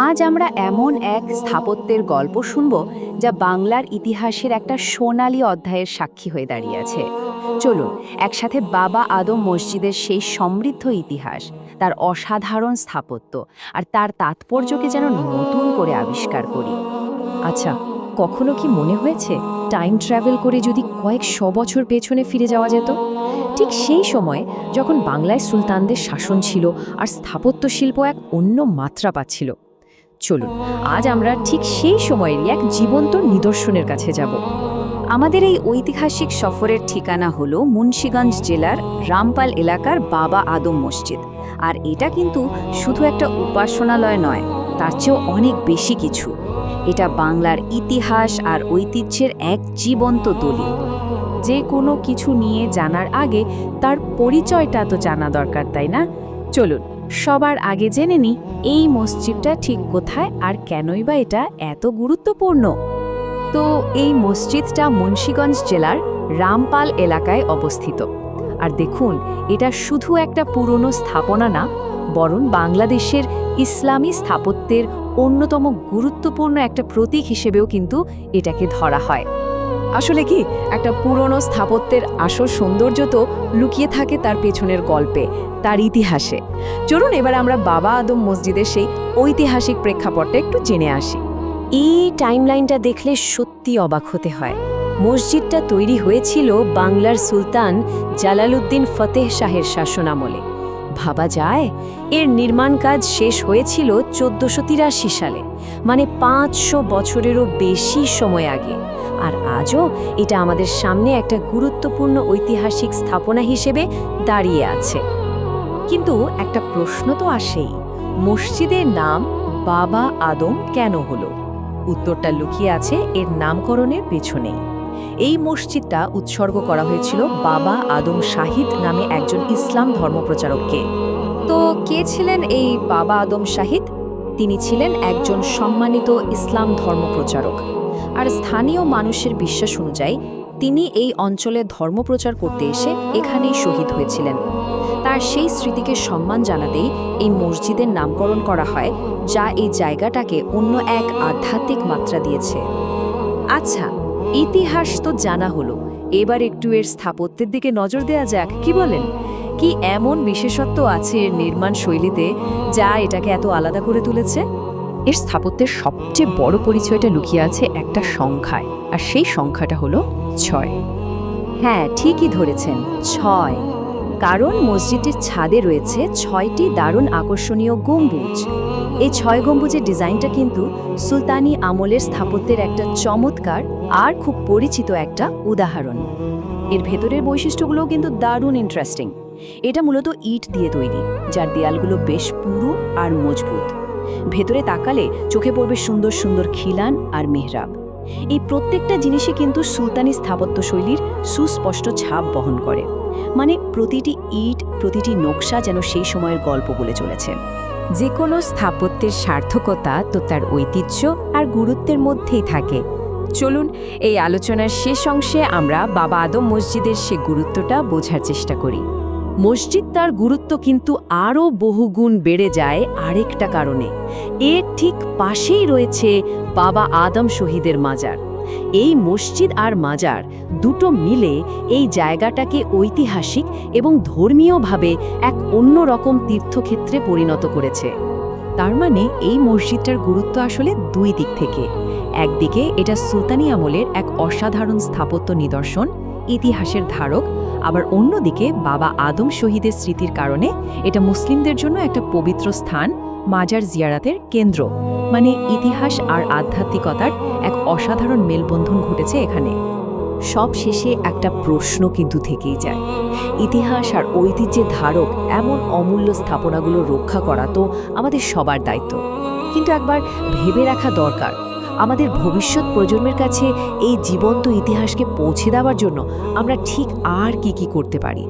আজ আমরা এমন এক স্থাপত্যের গল্প শুনব যা বাংলার ইতিহাসের একটা সোনালী অধ্যায়ের সাক্ষী হয়ে দাঁড়িয়ে আছে। চলুন একসাথে বাবা আদম মসজিদের সেই সমৃদ্ধ ইতিহাস, তার অসাধারণ স্থাপত্য আর তার তাৎপর্যকে যেন নতুন করে আবিষ্কার করি। আচ্ছা, কখনো কি মনে হয়েছে টাইম ট্রাভেল করে যদি কয়েকশো বছর পেছনে ফিরে যাওয়া যেত? ঠিক সেই সময় যখন বাংলায় সুলতানদের শাসন ছিল আর স্থাপত্য শিল্প এক অন্য মাত্রা পাচ্ছিল। চলুন আজ আমরা ঠিক সেই সময়েরই এক জীবন্ত নিদর্শনের কাছে যাব। আমাদের এই ঐতিহাসিক সফরের ঠিকানা হলো মুন্সিগঞ্জ জেলার রামপাল এলাকার বাবা আদম মসজিদ। আর এটা কিন্তু শুধু একটা উপাসনালয় নয়, তার চেয়েও অনেক বেশি কিছু। এটা বাংলার ইতিহাস আর ঐতিহ্যের এক জীবন্ত দলিল। যে কোনো কিছু নিয়ে জানার আগে তার পরিচয়টা তো জানা দরকার, তাই না? চলুন সবার আগে জেনে নিই এই মসজিদটা ঠিক কোথায় আর কেনই বা এটা এত গুরুত্বপূর্ণ। তো এই মসজিদটা মুন্সিগঞ্জ জেলার রামপাল এলাকায় অবস্থিত। আর দেখুন, এটা শুধু একটা পুরনো স্থাপনা না, বরং বাংলাদেশের ইসলামী স্থাপত্যের অন্যতম গুরুত্বপূর্ণ একটা প্রতীক হিসেবেও কিন্তু এটাকে ধরা হয়। আসলে কি, একটা পুরনো স্থাপত্যের আসল সৌন্দর্য তো লুকিয়ে থাকে তার পেছনের গল্পে, তার ইতিহাসে। চলুন এবার আমরা বাবা আদম মসজিদের সেই ঐতিহাসিক প্রেক্ষাপটটা একটু জেনে আসি। এই টাইমলাইনটা দেখলে সত্যি অবাক হতে হয়। মসজিদটা তৈরি হয়েছিল বাংলার সুলতান জালালউদ্দিন ফতেহ শাহের শাসনামলে। ভাবা যায়, এর নির্মাণ কাজ শেষ হয়েছিল 1483 সালে, মানে 500 বছরেরও বেশি সময় আগে। আর আজও এটা আমাদের সামনে একটা গুরুত্বপূর্ণ ঐতিহাসিক স্থাপনা হিসেবে দাঁড়িয়ে আছে। কিন্তু একটা প্রশ্ন তো আসেই, মসজিদের নাম বাবা আদম কেন হলো? উত্তরটা লুকিয়ে আছে এর নামকরণের পেছনেই। এই মসজিদটা উৎসর্গ করা হয়েছিল বাবা আদম শাহিদ নামে একজন ইসলাম ধর্মপ্রচারককে। তো কে ছিলেন এই বাবা আদম শাহিদ? তিনি ছিলেন একজন সম্মানিত ইসলাম ধর্মপ্রচারক। আর স্থানীয় মানুষের বিশ্বাস অনুযায়ী তিনি এই অঞ্চলে ধর্মপ্রচার করতে এসে এখানেই শহীদ হয়েছিলেন। তার সেই স্মৃতিকে সম্মান জানাতেই এই মসজিদের নামকরণ করা হয়, যা এই জায়গাটাকে অন্য এক আধ্যাত্মিক মাত্রা দিয়েছে। আচ্ছা, ইতিহাস তো জানা হলো, এবার একটু এর স্থাপত্যের দিকে নজর দেওয়া যাক, কি বলেন? কি এমন বিশেষত্ব আছে এর নির্মাণ শৈলীতে যা এটাকে এত আলাদা করে তুলেছে? এর স্থাপত্যের সবচেয়ে বড় পরিচয়টা লুকিয়ে আছে একটা সংখ্যায়, আর সেই সংখ্যাটা হলো 6। হ্যাঁ, ঠিকই ধরেছেন, 6। কারণ মসজিদটির ছাদে রয়েছে 6টি দারুণ আকর্ষণীয় গম্বুজ। এই 6 গম্বুজের ডিজাইনটা কিন্তু সুলতানি আমলের স্থাপত্যের একটা চমৎকার আর খুব পরিচিত একটা উদাহরণ। এর ভেতরের বৈশিষ্ট্যগুলোও কিন্তু দারুণ ইন্টারেস্টিং। এটা মূলত ইট দিয়ে তৈরি, যার দেয়ালগুলো বেশ পুরু আর মজবুত। ভেতরে তাকালে চোখে পড়বে সুন্দর সুন্দর খিলান আর মেহরাব। এই প্রত্যেকটা জিনিসই কিন্তু সুলতানি স্থাপত্যশৈলীর সুস্পষ্ট ছাপ বহন করে। মানে প্রতিটি ইট, প্রতিটি নকশা যেন সেই সময়ের গল্প বলে চলেছে। যে কোনো স্থাপত্যের সার্থকতা তো তার ঐতিহ্য আর গুরুত্বের মধ্যেই থাকে। চলুন এই আলোচনার শেষ অংশে আমরা বাবা আদম মসজিদের সে গুরুত্বটা বোঝার চেষ্টা করি। মসজিদ তার গুরুত্ব কিন্তু আরও বহুগুণ বেড়ে যায় আরেকটা কারণে। এর ঠিক পাশেই রয়েছে বাবা আদম শহীদের মাজার। এই মসজিদ আর মাজার দুটো মিলে এই জায়গাটাকে ঐতিহাসিক এবং ধর্মীয়ভাবে এক অন্যরকম তীর্থক্ষেত্রে পরিণত করেছে। তার মানে এই মসজিদটার গুরুত্ব আসলে দুই দিক থেকে। একদিকে এটা সুলতানি আমলের এক অসাধারণ স্থাপত্য নিদর্শন, ইতিহাসের ধারক, আবার অন্যদিকে বাবা আদম শহীদের স্মৃতির কারণে এটা মুসলিমদের জন্য একটা পবিত্র স্থান, মাজার জিয়ারাতের কেন্দ্র। মানে ইতিহাস আর আধ্যাত্মিকতার এক অসাধারণ মেলবন্ধন ঘটেছে এখানে। সব শেষে একটা প্রশ্ন কিন্তু থেকেই যায়, ইতিহাস আর ঐতিহ্যের ধারক এমন অমূল্য স্থাপনাগুলো রক্ষা করা তো আমাদের সবার দায়িত্ব। কিন্তু একবার ভেবে রাখা দরকার, আমাদের ভবিষ্যৎ প্রজন্মের কাছে এই জীবন্ত ইতিহাসকে পৌঁছে দেওয়ার জন্য আমরা ঠিক আর কি করতে পারি।